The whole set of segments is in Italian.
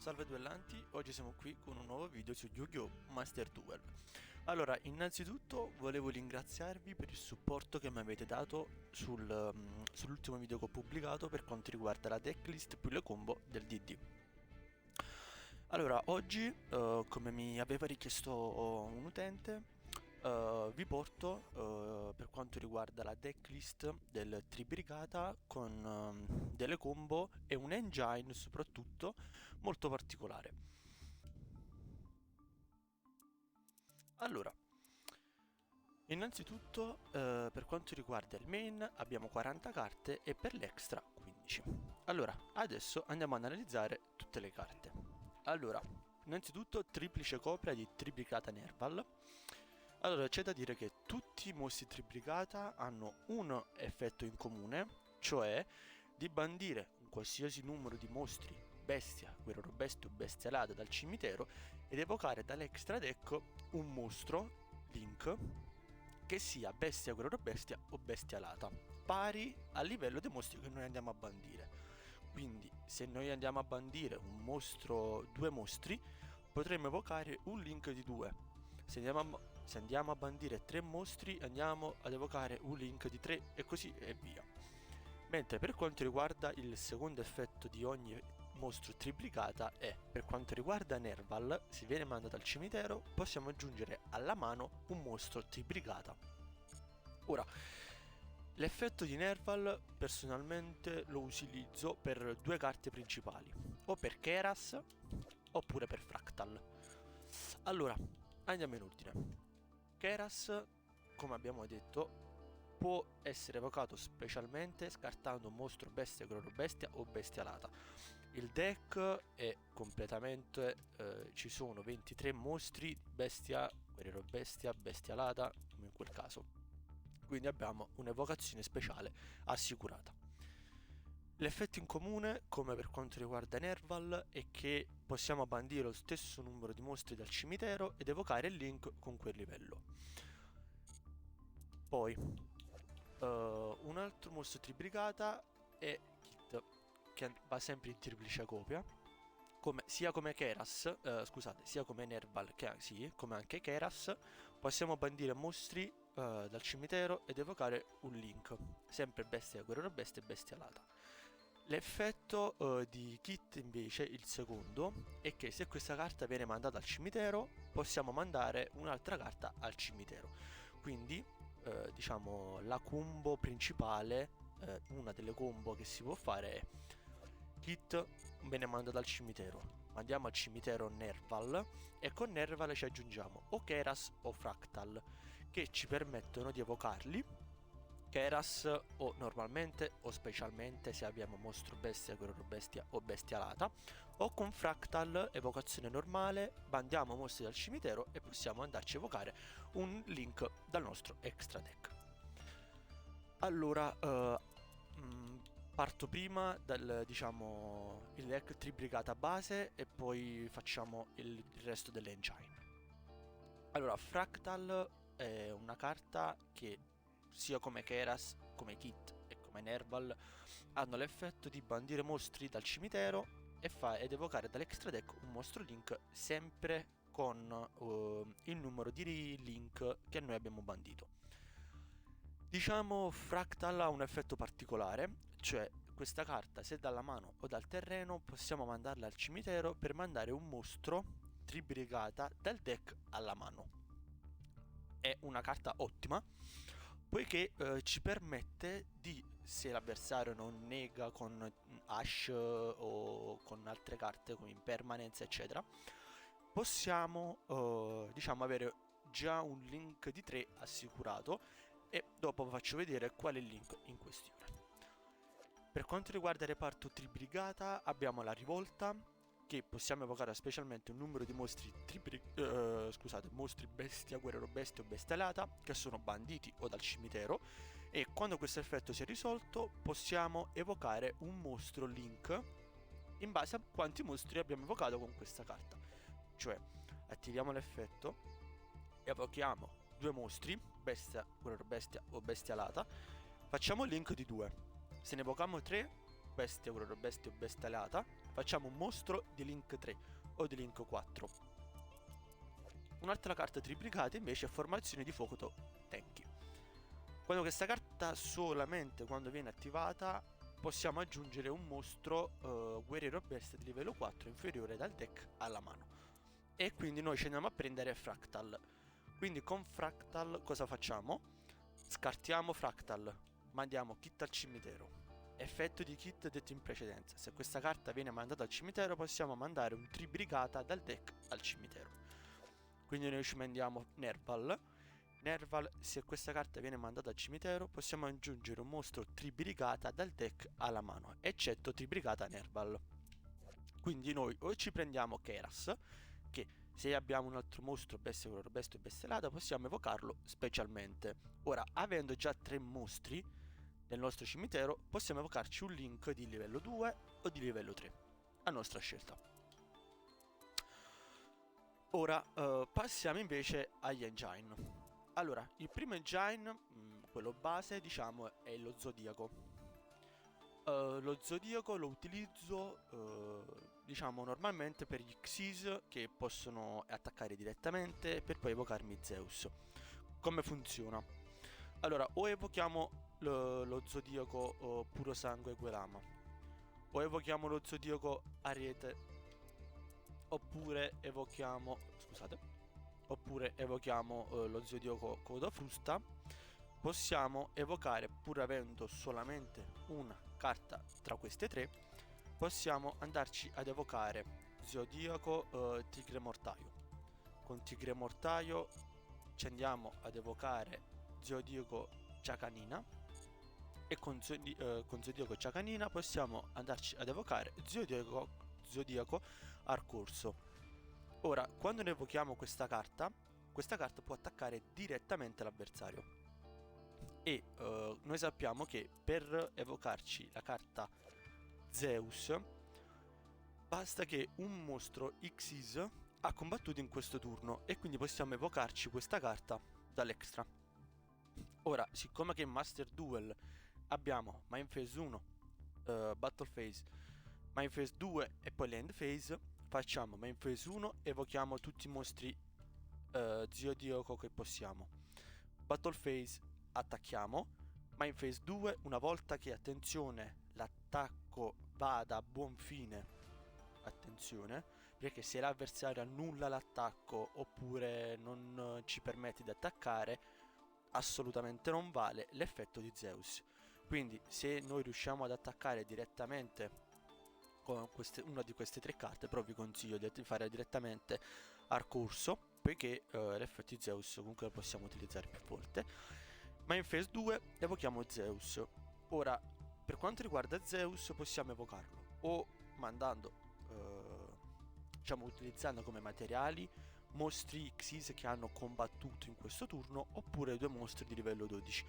Salve duellanti, oggi siamo qui con un nuovo video su Yu-Gi-Oh! Master Duel. Allora, innanzitutto volevo ringraziarvi per il supporto che mi avete dato sull'ultimo video che ho pubblicato per quanto riguarda la decklist più le combo del DD. Allora, oggi, come mi aveva richiesto un utente, vi porto per quanto riguarda la decklist del Tribrigata con delle combo e un engine soprattutto molto particolare. Allora, innanzitutto per quanto riguarda il main abbiamo 40 carte e per l'extra 15. Allora, adesso andiamo ad analizzare tutte le carte. Allora, innanzitutto triplice copia di Tribrigata Nerval. Allora, c'è da dire che tutti i mostri Tribrigata hanno un effetto in comune, cioè di bandire un qualsiasi numero di mostri, bestia, guerriero bestia o bestia alata dal cimitero ed evocare dall'extra deck un mostro, Link, che sia bestia, guerriero bestia o bestia alata, pari al livello dei mostri che noi andiamo a bandire. Quindi, se noi andiamo a bandire un mostro, due mostri, potremmo evocare un Link di 2. Se andiamo a bandire 3 mostri, andiamo ad evocare un Link di 3 e così e via. Mentre per quanto riguarda il secondo effetto di ogni mostro triplicata è, per quanto riguarda Nerval, se viene mandato al cimitero, possiamo aggiungere alla mano un mostro triplicata. Ora, l'effetto di Nerval personalmente lo utilizzo per due carte principali, o per Keras oppure per Fractal. Allora, andiamo in ordine. Keras, come abbiamo detto, può essere evocato specialmente scartando un mostro bestia, guerriero bestia o bestia alata. Il deck è completamente... ci sono 23 mostri, bestia, guerriero bestia, bestia alata, come in quel caso. Quindi abbiamo un'evocazione speciale assicurata. L'effetto in comune, come per quanto riguarda Nerval, è che possiamo bandire lo stesso numero di mostri dal cimitero ed evocare il Link con quel livello. Poi, un altro mostro tribrigata è Kit, che va sempre in triplice copia, sia come Keras, sia come Nerval, come anche Keras, possiamo bandire mostri dal cimitero ed evocare un Link, sempre bestia, guerriero bestia e bestia alata. L'effetto di Kit invece, il secondo, è che se questa carta viene mandata al cimitero, possiamo mandare un'altra carta al cimitero. Quindi, diciamo, la combo principale, una delle combo che si può fare è Kit viene mandato al cimitero, mandiamo al cimitero Nerval e con Nerval ci aggiungiamo o Keras o Fractal, che ci permettono di evocarli. Keras o normalmente o specialmente se abbiamo mostro bestia, guerriero bestia o bestia alata, o con Fractal evocazione normale bandiamo mostri dal cimitero e possiamo andarci a evocare un Link dal nostro extra deck. Allora, parto prima dal, diciamo, il deck tribrigata base e poi facciamo il resto dell'engine. Allora, Fractal è una carta che sia come Keras, come Kit e come Nerval hanno l'effetto di bandire mostri dal cimitero ed evocare dall'extra deck un mostro Link sempre con il numero di Link che noi abbiamo bandito. Diciamo Fractal ha un effetto particolare, cioè questa carta se dalla mano o dal terreno possiamo mandarla al cimitero per mandare un mostro tribrigata dal deck alla mano. È una carta ottima poiché ci permette di, se l'avversario non nega con Ash o con altre carte come Impermanence eccetera, possiamo diciamo avere già un Link di 3 assicurato e dopo vi faccio vedere qual è il Link in questione. Per quanto riguarda il reparto tribrigata abbiamo la rivolta, che possiamo evocare specialmente un numero di mostri mostri bestia, guerriero bestia o bestia alata che sono banditi o dal cimitero, e quando questo effetto si è risolto possiamo evocare un mostro Link in base a quanti mostri abbiamo evocato con questa carta. Cioè attiviamo l'effetto, evochiamo due mostri, bestia, guerriero bestia o bestia alata, facciamo il Link di 2. Se ne evochiamo 3, bestia, guerriero bestia o bestia alata, facciamo un mostro di Link 3 o di Link 4. Un'altra carta triplicata invece è formazione di fuoco Tenki. Quando questa carta, solamente quando viene attivata, possiamo aggiungere un mostro guerriero bestia di livello 4 inferiore dal deck alla mano. E quindi noi ci andiamo a prendere Fractal. Quindi con Fractal cosa facciamo? Scartiamo Fractal, mandiamo Kit al cimitero. Effetto di Kit detto in precedenza: se questa carta viene mandata al cimitero possiamo mandare un Tribrigata dal deck al cimitero. Quindi noi ci mandiamo Nerval. Nerval, se questa carta viene mandata al cimitero possiamo aggiungere un mostro Tribrigata dal deck alla mano, eccetto Tribrigata Nerval. Quindi noi o ci prendiamo Keras, che se abbiamo un altro mostro bestia color bestia e bestialata possiamo evocarlo specialmente. Ora, avendo già 3 mostri nel nostro cimitero, possiamo evocarci un Link di livello 2 o di livello 3, a nostra scelta. Ora passiamo invece agli engine. Allora, il primo engine, quello base, diciamo, è lo Zodiaco. Lo Zodiaco lo utilizzo, diciamo, normalmente per gli Xyz che possono attaccare direttamente per poi evocarmi Zeus. Come funziona? Allora, o evochiamo lo Zodiaco Puro Sangue Guelama, o evochiamo lo Zodiaco Ariete, oppure evochiamo, lo Zodiaco Codofrusta. Possiamo evocare, pur avendo solamente una carta tra queste tre, possiamo andarci ad evocare Zodiaco Tigre Mortaio. Con Tigre Mortaio ci andiamo ad evocare Zodiaco Ciacanina, e con Zodiaco Ciacanina possiamo andarci ad evocare Zodiaco Arcorso. Ora, quando ne evochiamo questa carta può attaccare direttamente l'avversario. E noi sappiamo che per evocarci la carta Zeus basta che un mostro Xyz ha combattuto in questo turno, e quindi possiamo evocarci questa carta dall'extra. Ora, siccome che in Master Duel abbiamo Mind Phase 1, Battle Phase, Mind Phase 2 e poi l'End Phase, facciamo Mind Phase 1, evochiamo tutti i mostri Zodiaco che possiamo. Battle Phase, attacchiamo. Mind Phase 2, una volta che, attenzione, l'attacco vada a buon fine, attenzione, perché se l'avversario annulla l'attacco oppure non ci permette di attaccare, assolutamente non vale l'effetto di Zeus. Quindi se noi riusciamo ad attaccare direttamente con una di queste tre carte, però vi consiglio di fare direttamente Arcorso, poiché l'effetto di Zeus comunque lo possiamo utilizzare più volte. Ma in Phase 2 evochiamo Zeus. Ora, per quanto riguarda Zeus, possiamo evocarlo o mandando, diciamo, utilizzando come materiali mostri Xyz che hanno combattuto in questo turno, oppure 2 mostri di livello 12.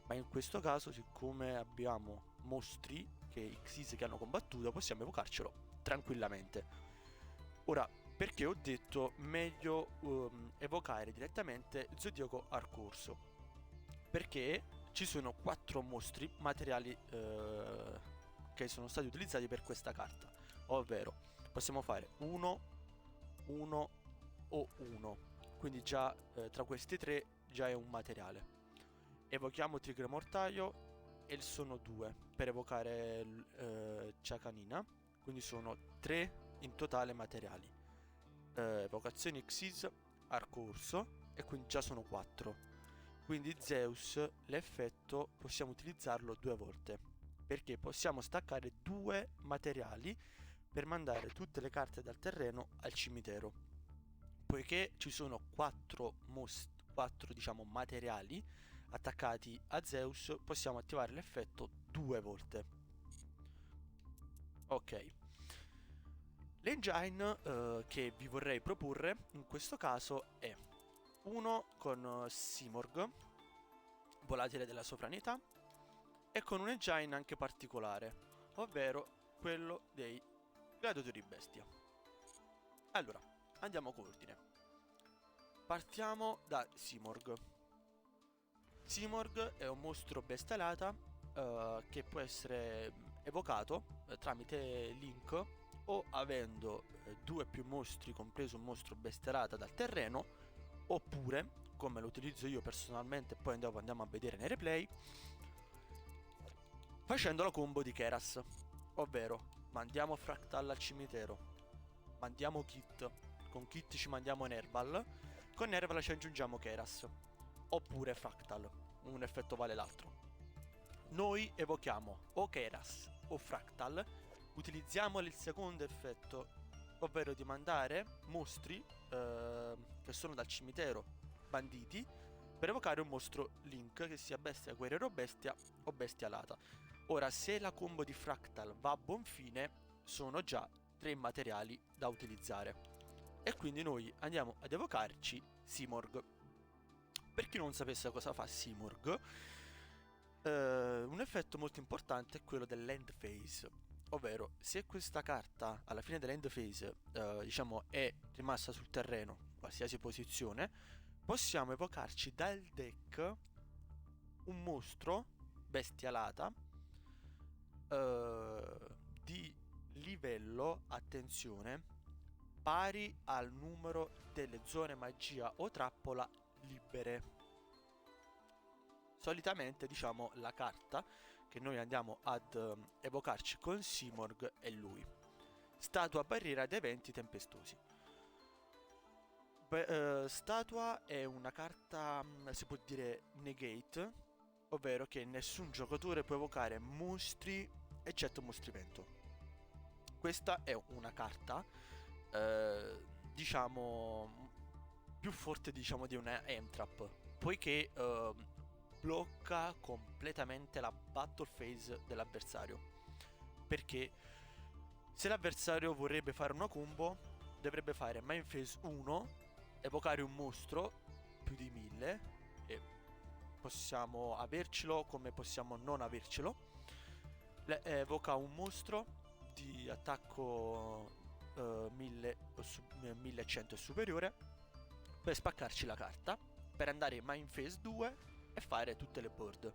Ma in questo caso, siccome abbiamo mostri Xyz che hanno combattuto, possiamo evocarcelo tranquillamente. Ora, perché ho detto meglio evocare direttamente Zodiaco Arcorso? Perché ci sono 4 mostri materiali che sono stati utilizzati per questa carta, ovvero possiamo fare 1, 1 o 1, quindi già tra questi tre già è un materiale. Evochiamo Tigre Mortaio e sono 2 per evocare Ciacanina, quindi sono 3 in totale materiali. Evocazioni Xyz, Arcorso, e quindi già sono 4. Quindi Zeus, l'effetto possiamo utilizzarlo 2 volte, perché possiamo staccare 2 materiali per mandare tutte le carte dal terreno al cimitero. Poiché ci sono 4 diciamo materiali attaccati a Zeus, possiamo attivare l'effetto 2 volte. Ok. L'engine che vi vorrei proporre in questo caso è uno con Simorgh, volatile della sovranità, e con un engine anche particolare, ovvero quello dei gladiatori bestia. Allora, andiamo con ordine. Partiamo da Simorgh. Simorgh è un mostro bestialata che può essere evocato tramite Link o avendo due o più mostri, compreso un mostro bestialata dal terreno, oppure, come lo utilizzo io personalmente, poi dopo andiamo a vedere nei replay, facendo la combo di Keras, ovvero mandiamo Fractal al cimitero, mandiamo Kit, con Kit ci mandiamo Nerval, con Nerval ci aggiungiamo Keras, oppure Fractal, un effetto vale l'altro. Noi evochiamo o Keras o Fractal, utilizziamo il secondo effetto, ovvero di mandare mostri che sono dal cimitero banditi per evocare un mostro Link, che sia bestia, guerriero o bestia alata. Ora, se la combo di Fractal va a buon fine, sono già 3 materiali da utilizzare. E quindi noi andiamo ad evocarci Simorgh. Per chi non sapesse cosa fa Simorgh, un effetto molto importante è quello dell'end phase, ovvero se questa carta alla fine dell'end phase diciamo è rimasta sul terreno, qualsiasi posizione, possiamo evocarci dal deck un mostro bestialata di livello, attenzione, pari al numero delle zone magia o trappola libere. Solitamente, diciamo, la carta che noi andiamo ad evocarci con Simorgh è lui. Statua barriera ad eventi tempestosi. Statua è una carta, si può dire, negate, ovvero che nessun giocatore può evocare mostri eccetto mostri vento. Questa è una carta, diciamo, più forte, diciamo, di una Emtrap, poiché blocca completamente la battle phase dell'avversario. Perché se l'avversario vorrebbe fare una combo, dovrebbe fare main phase 1, evocare un mostro più di 1000, e possiamo avercelo come possiamo non avercelo. Evoca un mostro di attacco 1100 e superiore per spaccarci la carta, per andare in main phase 2 e fare tutte le board.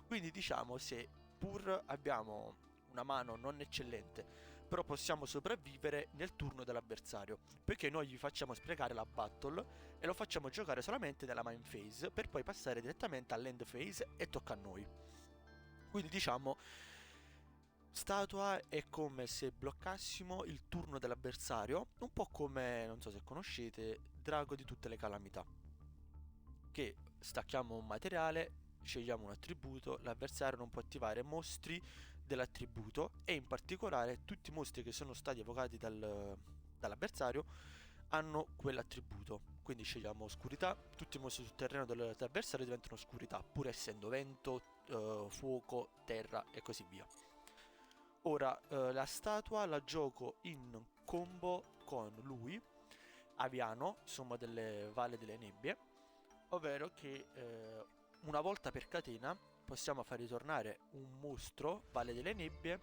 Quindi diciamo, se pur abbiamo una mano non eccellente, però possiamo sopravvivere nel turno dell'avversario, perché noi gli facciamo sprecare la battle e lo facciamo giocare solamente nella main phase per poi passare direttamente all'end phase e tocca a noi. Quindi diciamo, statua è come se bloccassimo il turno dell'avversario, un po' come, non so se conoscete, Drago di tutte le calamità, che stacchiamo un materiale, scegliamo un attributo, l'avversario non può attivare mostri dell'attributo, e in particolare tutti i mostri che sono stati evocati dall'avversario hanno quell'attributo. Quindi scegliamo oscurità, tutti i mostri sul terreno dell'avversario diventano oscurità, pur essendo vento, fuoco, terra e così via. Ora, la statua la gioco in combo con lui, Aviano, somma delle Valle delle Nebbie, ovvero che una volta per catena possiamo far ritornare un mostro, Valle delle Nebbie,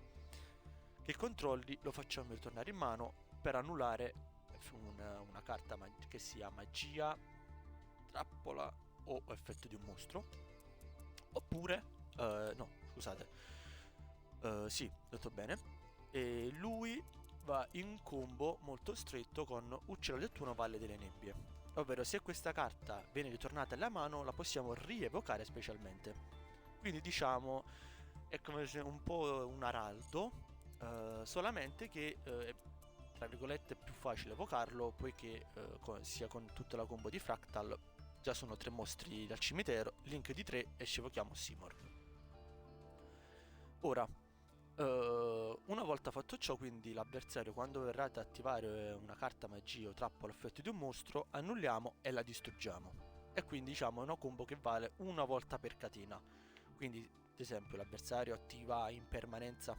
che controlli, lo facciamo ritornare in mano per annullare una carta che sia magia, trappola o effetto di un mostro. Oppure, no, scusate, sì, ho detto bene. E lui va in combo molto stretto con Uccello del Tuono, Valle delle Nebbie, ovvero se questa carta viene ritornata alla mano la possiamo rievocare specialmente. Quindi diciamo è come se un po' un araldo, solamente che è tra virgolette più facile evocarlo, poiché sia con tutta la combo di Fractal già sono 3 mostri dal cimitero, Link di 3 e ci evochiamo Simorgh. Ora, una volta fatto ciò, quindi l'avversario, quando verrà ad attivare una carta magia o trappola effetto di un mostro, annulliamo e la distruggiamo. E quindi diciamo è una combo che vale una volta per catena. Quindi ad esempio l'avversario attiva in permanenza,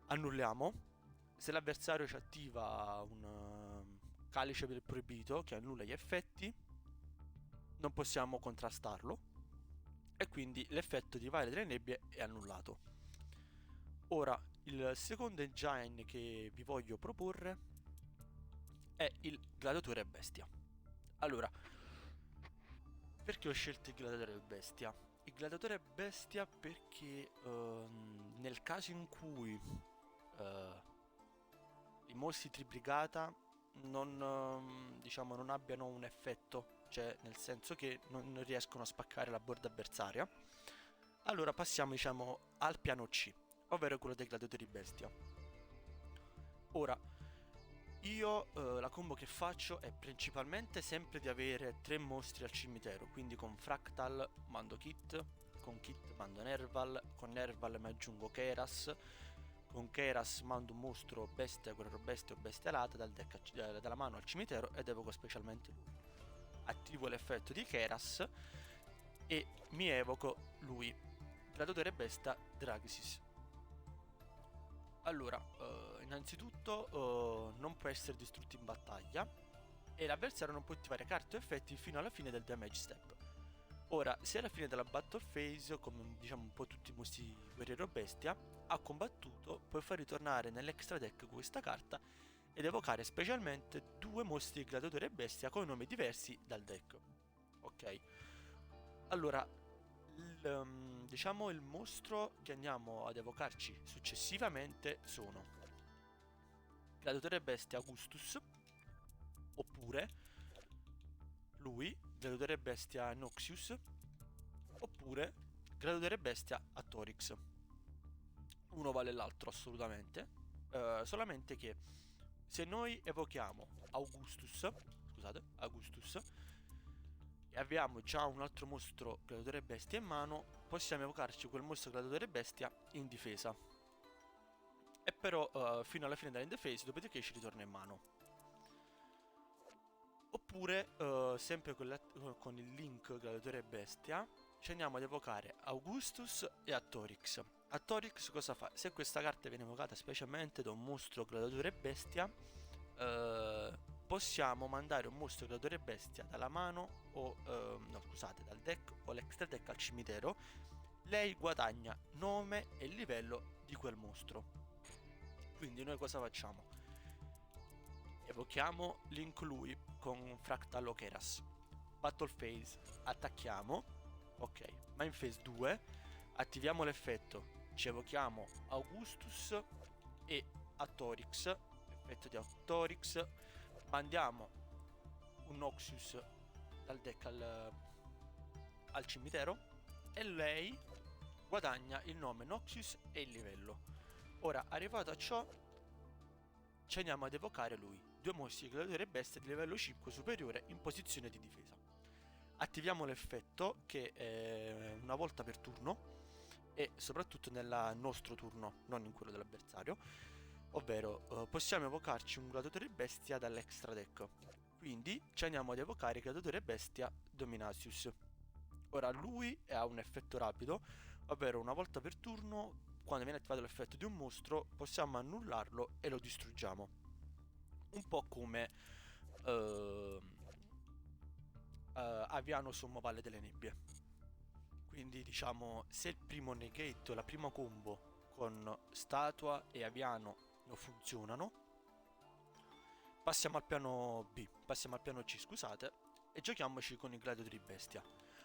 annulliamo. Se l'avversario ci attiva un calice del proibito che annulla gli effetti, non possiamo contrastarlo e quindi l'effetto di Valle delle Nebbie è annullato. Ora, il secondo engine che vi voglio proporre è il gladiatore bestia. Allora, perché ho scelto il gladiatore bestia? Il gladiatore bestia perché nel caso in cui i mostri tribrigata diciamo, non abbiano un effetto, cioè nel senso che non riescono a spaccare la board avversaria. Allora passiamo, diciamo, al piano C, ovvero quello dei gladiatori bestia. Ora, io la combo che faccio è principalmente sempre di avere 3 mostri al cimitero, quindi con Fractal mando Kit, con Kit mando Nerval, con Nerval mi aggiungo Keras, con Keras mando un mostro bestia, guerriero bestia o bestia alata dalla mano al cimitero ed evoco specialmente lui. Attivo l'effetto di Keras e mi evoco lui, gladiatore bestia Dragisis. Allora, innanzitutto non può essere distrutto in battaglia e l'avversario non può attivare carte o effetti fino alla fine del damage step. Ora, se alla fine della battle phase, come diciamo un po' tutti i mostri guerriero bestia, ha combattuto, puoi far ritornare nell'extra deck questa carta ed evocare specialmente 2 mostri gladiatore bestia con nomi diversi dal deck. Ok. Allora, diciamo il mostro che andiamo ad evocarci successivamente sono gladiatore bestia Augustus, oppure lui, gladiatore bestia Noxius, oppure gladiatore bestia Atorix. Uno vale l'altro assolutamente, solamente che se noi evochiamo Augustus e abbiamo già un altro mostro gladiatore bestia in mano, possiamo evocarci quel mostro gladiatore bestia in difesa. E però fino alla fine dell'end phase, dopodiché ci ritorna in mano. Oppure, sempre con il link gladiatore bestia, ci andiamo ad evocare Augustus e Atorix. Atorix cosa fa? Se questa carta viene evocata specialmente da un mostro gladiatore bestia, possiamo mandare un mostro gladiatore bestia dalla mano o no scusate, dal deck o l'extra deck al cimitero. Lei guadagna nome e livello di quel mostro. Quindi noi cosa facciamo? Evochiamo link lui con Fractal o Keras. Battle phase, attacchiamo. Ok, ma in phase 2 attiviamo l'effetto, ci evochiamo Augustus e Atorix, effetto di Atorix, mandiamo un Noxius dal deck al cimitero e lei guadagna il nome Noxius e il livello. Ora, arrivato a ciò, ci andiamo ad evocare lui, 2 mostri gladiatore bestia di livello 5 superiore in posizione di difesa. Attiviamo l'effetto che è una volta per turno e soprattutto nel nostro turno, non in quello dell'avversario, ovvero possiamo evocarci un gladiatore bestia dall'extra deck. Quindi ci andiamo ad evocare il gladiatore bestia Dominatius. Ora lui ha un effetto rapido, ovvero una volta per turno, quando viene attivato l'effetto di un mostro, possiamo annullarlo e lo distruggiamo. Un po' come Aviano Sommo Valle delle Nebbie. Quindi diciamo, se il primo negate o la prima combo con Statua e Aviano non funzionano, passiamo al piano B, passiamo al piano C, scusate, e giochiamoci con il gladiatori bestia.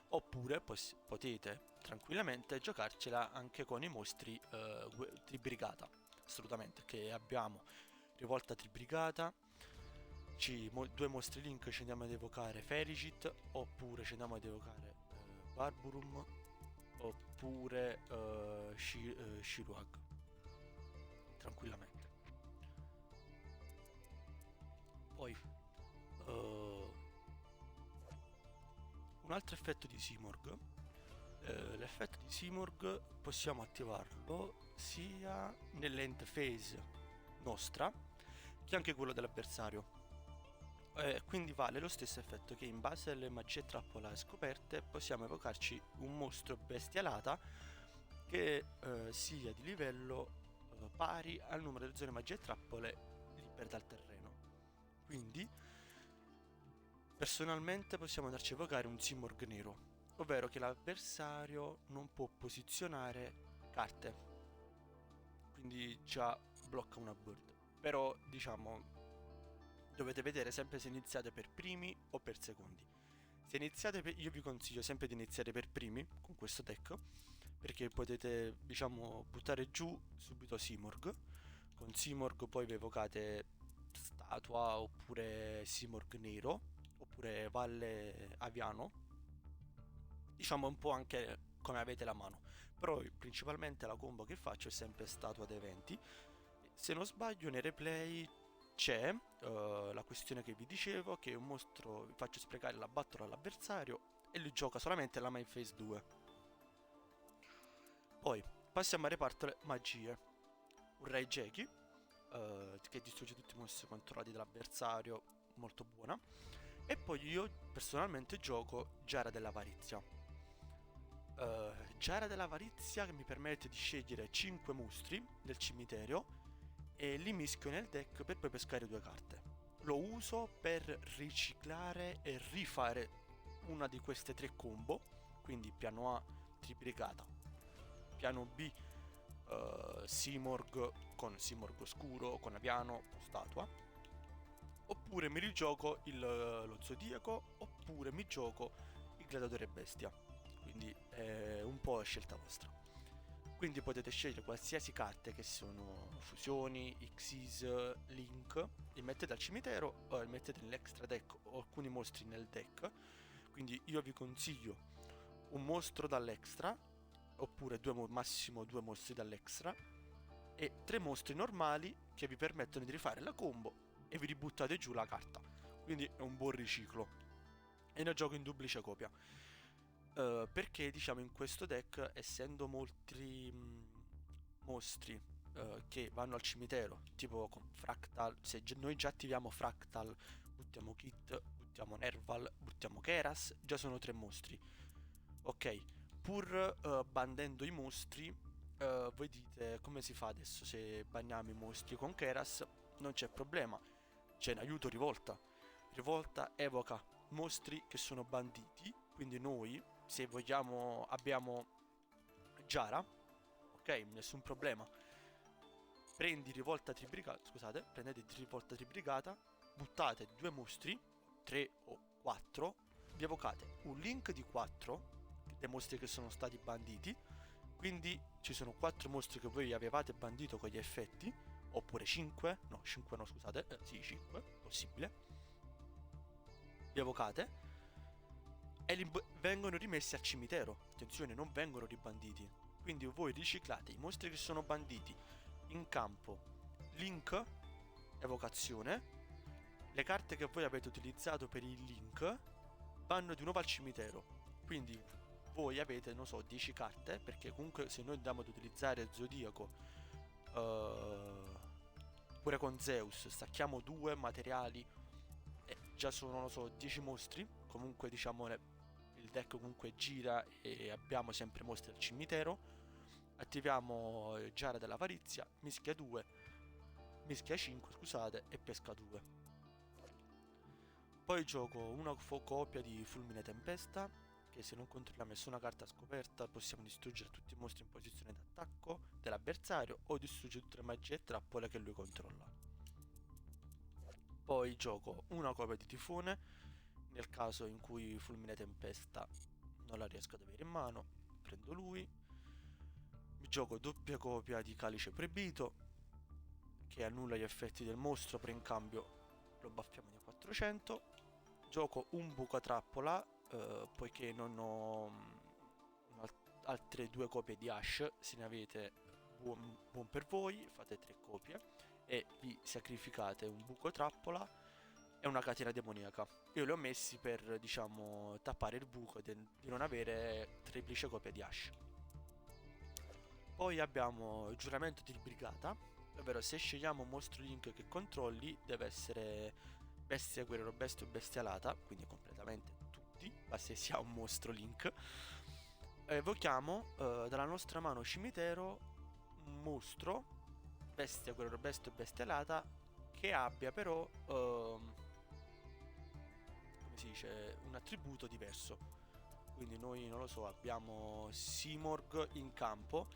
Oppure potete tranquillamente giocarcela anche con i mostri tribrigata, assolutamente, che abbiamo rivolta tribrigata, 2 mostri link ci andiamo ad evocare Fericit, oppure ci andiamo ad evocare Barburum, oppure Shiruag, tranquillamente. Poi un altro effetto di Simorgh, l'effetto di Simorgh possiamo attivarlo sia nell'end phase nostra che anche quello dell'avversario. Quindi vale lo stesso effetto, che in base alle magie trappola scoperte possiamo evocarci un mostro bestialata che sia di livello pari al numero delle zone magie e trappole libere dal terreno. Quindi personalmente possiamo andarci a evocare un Simorgh nero, ovvero che l'avversario non può posizionare carte, quindi già blocca una bird. Però diciamo dovete vedere sempre se iniziate per primi o per secondi. Se iniziate io vi consiglio sempre di iniziare per primi con questo deck, perché potete diciamo buttare giù subito Simorgh. Con Simorgh poi vi evocate Statua, oppure Simorgh Nero, oppure Valle Aviano, diciamo un po' anche come avete la mano. Però principalmente la combo che faccio è sempre Statua dei Venti. Se non sbaglio nei replay c'è la questione che vi dicevo, che un mostro vi faccio sprecare la battola all'avversario e lui gioca solamente la Main Phase 2. Poi passiamo al reparto magie. Un Raigeki che distrugge tutti i mostri controllati dall'avversario, molto buona. E poi io personalmente gioco Giara dell'Avarizia. Giara dell'Avarizia che mi permette di scegliere 5 mostri del cimitero e li mischio nel deck per poi pescare 2 carte. Lo uso per riciclare e rifare una di queste 3 combo, quindi piano A triplicata, piano B Simorgh con Simorgh Oscuro, con Aviano, Statua, oppure mi rigioco lo Zodiaco, oppure mi gioco il Gladiatore Bestia, quindi è un po' a scelta vostra. Quindi potete scegliere qualsiasi carte che sono fusioni, Xyz, Link, li mettete al cimitero o li mettete nell'extra deck o alcuni mostri nel deck. Quindi io vi consiglio un mostro dall'extra, oppure massimo 2 mostri dall'extra, e 3 mostri normali che vi permettono di rifare la combo e vi ributtate giù la carta. Quindi è un buon riciclo. E ne gioco in duplice copia. Perché diciamo in questo deck, essendo molti mostri che vanno al cimitero, tipo con Fractal, se noi già attiviamo Fractal, buttiamo Kit, buttiamo Nerval, buttiamo Keras, già sono 3 mostri. Ok, pur bandendo i mostri, voi dite come si fa adesso se banniamo i mostri con Keras? Non c'è problema, c'è un aiuto rivolta. Rivolta evoca mostri che sono banditi, quindi noi se vogliamo abbiamo Giara, ok, nessun problema. Prendete rivolta triplicata, buttate 2 mostri, 3 o 4, vi evocate un link di 4 dei mostri che sono stati banditi, quindi ci sono 4 mostri che voi avevate bandito con gli effetti, oppure 5, no 5 no scusate, sì 5, possibile, vi evocate e vengono rimessi al cimitero, attenzione non vengono ribanditi, quindi voi riciclate i mostri che sono banditi in campo, link, evocazione, le carte che voi avete utilizzato per il link vanno di nuovo al cimitero, quindi voi avete, non so, 10 carte, perché comunque se noi andiamo ad utilizzare Zodiaco, pure con Zeus, stacchiamo 2 materiali e già sono, non lo so, 10 mostri, comunque diciamo il deck comunque gira e abbiamo sempre mostri al cimitero, attiviamo Giara dell'Avarizia, mischia 2, mischia 5 scusate e pesca 2. Poi gioco una copia di Fulmine Tempesta, che se non controlliamo nessuna carta scoperta possiamo distruggere tutti i mostri in posizione d'attacco dell'avversario o distruggere tutte le magie e trappole che lui controlla. Poi gioco una copia di Tifone, nel caso in cui Fulmine Tempesta non la riesco ad avere in mano, prendo lui. Mi gioco doppia copia di Calice Proibito, che annulla gli effetti del mostro, però in cambio lo baffiamo di 400. Gioco un buco trappola, poiché non ho altre 2 copie di Ash, se ne avete buon per voi, fate 3 copie e vi sacrificate un buco trappola e una catena demoniaca. Io li ho messi per, diciamo, tappare il buco di non avere triplice copia di Ash. Poi abbiamo il giuramento di brigata, ovvero se scegliamo un mostro link che controlli deve essere bestia, guerriero bestia o bestialata, quindi completamente tutti, basta che sia un mostro link. Evochiamo dalla nostra mano cimitero un mostro, bestia, guerriero bestia o bestialata, che abbia però, come si dice, un attributo diverso. Quindi noi, non lo so, abbiamo Simorgh in campo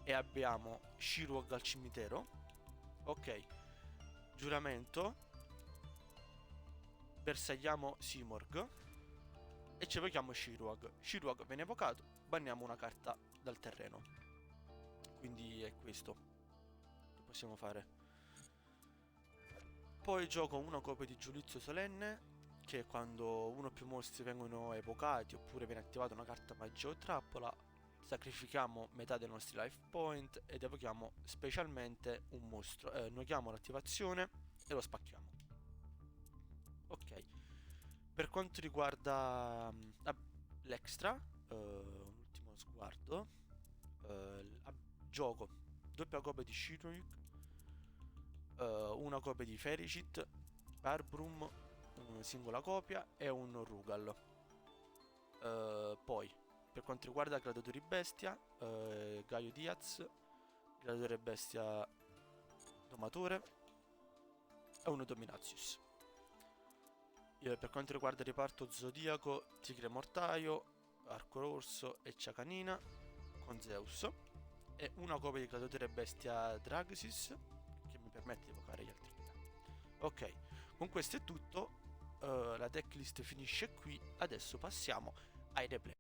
e abbiamo Shirwag al cimitero. Ok, giuramento, bersagliamo Simorgh e ci evochiamo Shirwag. Shirwag viene evocato, banniamo una carta dal terreno. Quindi è questo che possiamo fare. Poi gioco una copia di Giudizio Solenne, che è quando uno o più mostri vengono evocati oppure viene attivata una carta magia o trappola, sacrifichiamo metà dei nostri life point ed evochiamo specialmente un mostro. Invochiamo l'attivazione e lo spacchiamo. Ok. Per quanto riguarda l'extra, un ultimo sguardo, gioco doppia copia di Shinoyuk, una copia di Fericit, Arbrum, una singola copia e un Rugal. Poi, per quanto riguarda Gladiatori Bestia, Gaio Diaz, Gladiatore Bestia Domatore e uno Dominatius. Per quanto riguarda il reparto Zodiaco, Tigre Mortaio, Arco Rosso e Ciacanina con Zeus e una copia di Gladiatore Bestia Dragsis che mi permette di evocare gli altri due. Ok, con questo è tutto, la decklist finisce qui, adesso passiamo ai replay.